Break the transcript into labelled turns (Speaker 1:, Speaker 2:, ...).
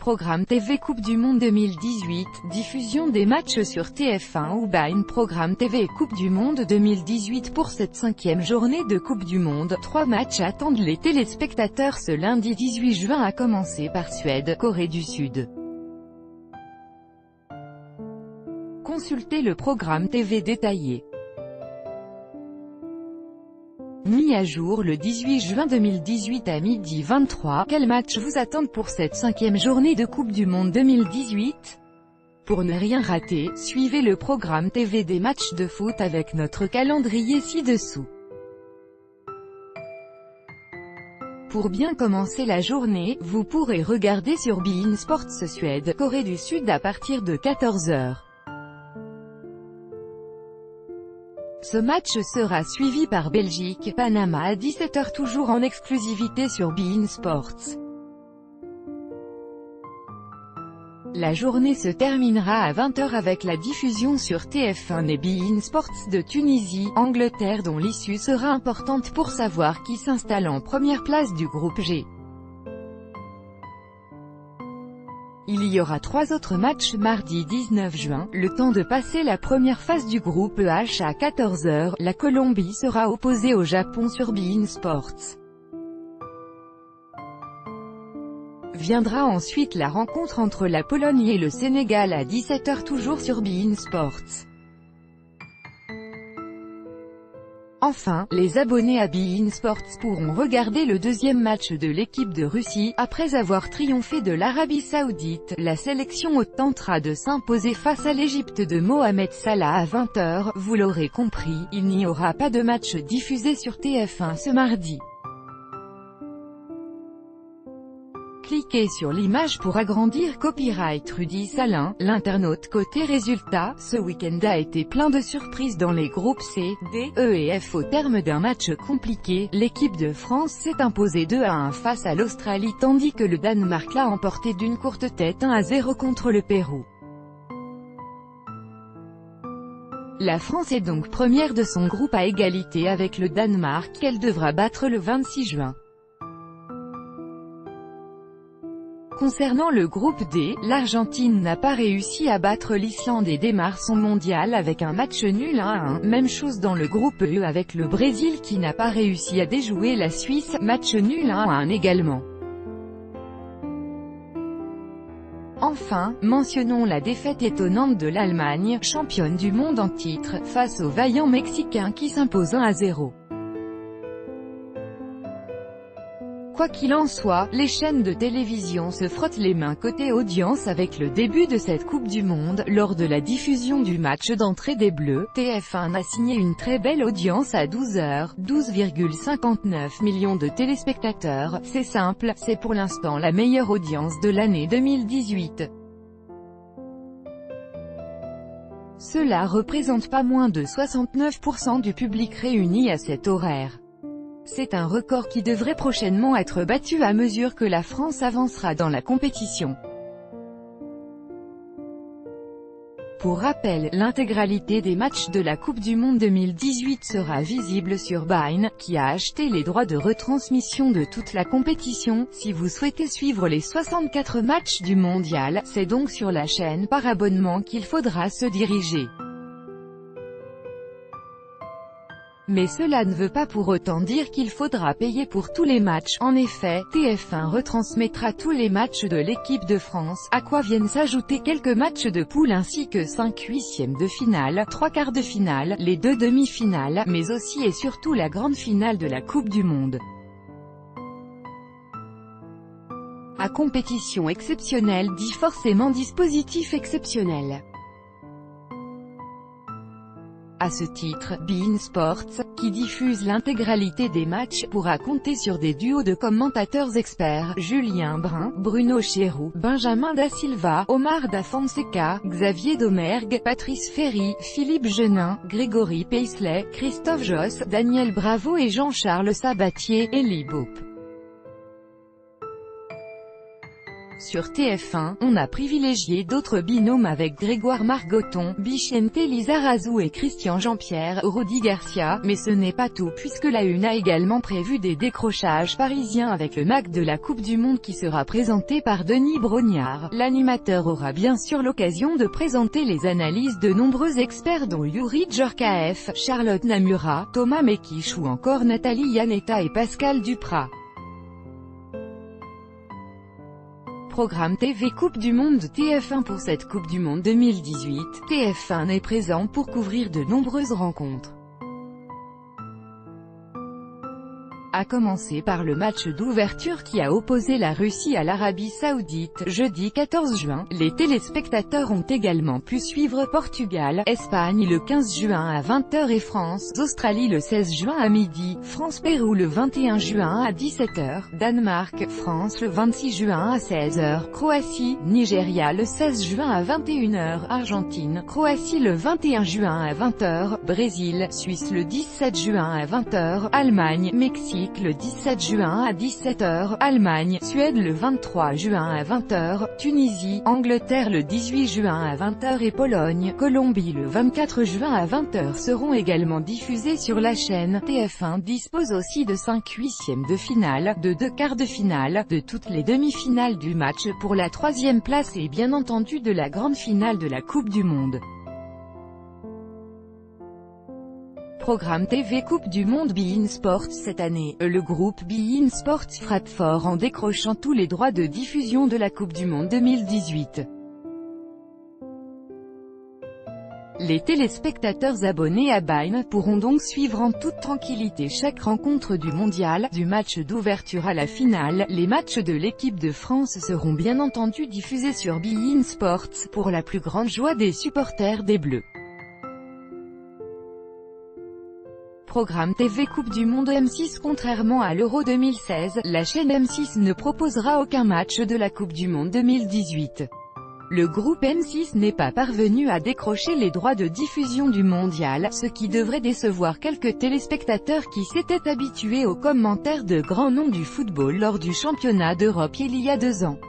Speaker 1: Programme TV Coupe du Monde 2018, diffusion des matchs sur TF1 ou beIN. Programme TV Coupe du Monde 2018 pour cette 5e journée de Coupe du Monde. 3 matchs attendent les téléspectateurs ce lundi 18 juin à commencer par Suède, Corée du Sud. Consultez le programme TV détaillé. Mis à jour le 18 juin 2018 à midi 23. Quels matchs vous attendent pour cette 5e journée de Coupe du Monde 2018? Pour ne rien rater, suivez le programme TV des matchs de foot avec notre calendrier ci-dessous. Pour bien commencer la journée, vous pourrez regarder sur beIN Sports Suède, Corée du Sud à partir de 14 h. Ce match sera suivi par Belgique, Panama à 17 h toujours en exclusivité sur beIN Sports. La journée se terminera à 20 h avec la diffusion sur TF1 et beIN Sports de Tunisie, Angleterre dont l'issue sera importante pour savoir qui s'installe en première place du groupe G. Il y aura 3 autres matchs mardi 19 juin, le temps de passer la première phase du groupe H à 14 h. La Colombie sera opposée au Japon sur beIN Sports. Viendra ensuite la rencontre entre la Pologne et le Sénégal à 17 h toujours sur beIN Sports. Enfin, les abonnés à beIN Sports pourront regarder le deuxième match de l'équipe de Russie. Après avoir triomphé de l'Arabie Saoudite, la sélection hôte tentera de s'imposer face à l'Égypte de Mohamed Salah à 20 h. Vous l'aurez compris, il n'y aura pas de match diffusé sur TF1 ce mardi. Cliquez sur l'image pour agrandir. Copyright Rudy Salin, l'internaute. Côté résultat, ce week-end a été plein de surprises dans les groupes C, D, E et F. Au terme d'un match compliqué, l'équipe de France s'est imposée 2-1 face à l'Australie tandis que le Danemark l'a emporté d'une courte tête 1-0 contre le Pérou. La France est donc première de son groupe à égalité avec le Danemark, qu'elle devra battre le 26 juin. Concernant le groupe D, l'Argentine n'a pas réussi à battre l'Islande et démarre son mondial avec un match nul 1-1. Même chose dans le groupe E avec le Brésil qui n'a pas réussi à déjouer la Suisse, match nul 1-1 également. Enfin, mentionnons la défaite étonnante de l'Allemagne, championne du monde en titre, face aux vaillants Mexicains qui s'imposent 1-0. Quoi qu'il en soit, les chaînes de télévision se frottent les mains côté audience avec le début de cette Coupe du Monde. Lors de la diffusion du match d'entrée des Bleus, TF1 a signé une très belle audience à 12 h, 12,59 millions de téléspectateurs. C'est simple, c'est pour l'instant la meilleure audience de l'année 2018. Cela représente pas moins de 69% du public réuni à cet horaire. C'est un record qui devrait prochainement être battu à mesure que la France avancera dans la compétition. Pour rappel, l'intégralité des matchs de la Coupe du Monde 2018 sera visible sur beIN, qui a acheté les droits de retransmission de toute la compétition. Si vous souhaitez suivre les 64 matchs du mondial, c'est donc sur la chaîne par abonnement qu'il faudra se diriger. Mais cela ne veut pas pour autant dire qu'il faudra payer pour tous les matchs. En effet, TF1 retransmettra tous les matchs de l'équipe de France, à quoi viennent s'ajouter quelques matchs de poule ainsi que 5 huitièmes de finale, 3 quarts de finale, les 2 demi-finales, mais aussi et surtout la grande finale de la Coupe du Monde. À compétition exceptionnelle dit forcément dispositif exceptionnel. À ce titre, beIN Sports, qui diffuse l'intégralité des matchs, pourra compter sur des duos de commentateurs experts, Julien Brun, Bruno Chéroux, Benjamin da Silva, Omar da Fonseca, Xavier Domergue, Patrice Ferry, Philippe Genin, Grégory Paisley, Christophe Josse, Daniel Bravo et Jean-Charles Sabatier, Elie Boop. Sur TF1, on a privilégié d'autres binômes avec Grégoire Margoton, Bichente Lizarazu et Christian Jean-Pierre, Rudi Garcia, mais ce n'est pas tout puisque la Une a également prévu des décrochages parisiens avec le MAC de la Coupe du Monde qui sera présenté par Denis Brognard. L'animateur aura bien sûr l'occasion de présenter les analyses de nombreux experts dont Youri Djorkaeff, Charlotte Namura, Thomas Mekich ou encore Nathalie Yanetta et Pascal Duprat. Programme TV Coupe du Monde de TF1. Pour cette Coupe du Monde 2018, TF1 est présent pour couvrir de nombreuses rencontres. À commencer par le match d'ouverture qui a opposé la Russie à l'Arabie Saoudite, jeudi 14 juin. Les téléspectateurs ont également pu suivre Portugal, Espagne le 15 juin à 20 h et France-Australie le 16 juin à midi, France-Pérou le 21 juin à 17 h, Danemark-France le 26 juin à 16 h, Croatie-Nigeria le 16 juin à 21 h, Argentine-Croatie le 21 juin à 20 h, Brésil-Suisse le 17 juin à 20 h, Allemagne-Mexique le 17 juin à 17 h, Allemagne, Suède le 23 juin à 20 h, Tunisie, Angleterre le 18 juin à 20 h et Pologne, Colombie le 24 juin à 20 h seront également diffusés sur la chaîne. TF1 dispose aussi de 5 huitièmes de finale, de 2 quarts de finale, de toutes les demi-finales du match pour la 3e place et bien entendu de la grande finale de la Coupe du Monde. Programme TV Coupe du Monde. beIN Sports. Cette année, le groupe beIN Sports frappe fort en décrochant tous les droits de diffusion de la Coupe du Monde 2018. Les téléspectateurs abonnés à beIN pourront donc suivre en toute tranquillité chaque rencontre du mondial, du match d'ouverture à la finale. Les matchs de l'équipe de France seront bien entendu diffusés sur beIN Sports, pour la plus grande joie des supporters des Bleus. Programme TV Coupe du Monde M6. Contrairement à l'Euro 2016, la chaîne M6 ne proposera aucun match de la Coupe du Monde 2018. Le groupe M6 n'est pas parvenu à décrocher les droits de diffusion du mondial, ce qui devrait décevoir quelques téléspectateurs qui s'étaient habitués aux commentaires de grands noms du football lors du championnat d'Europe il y a 2 ans.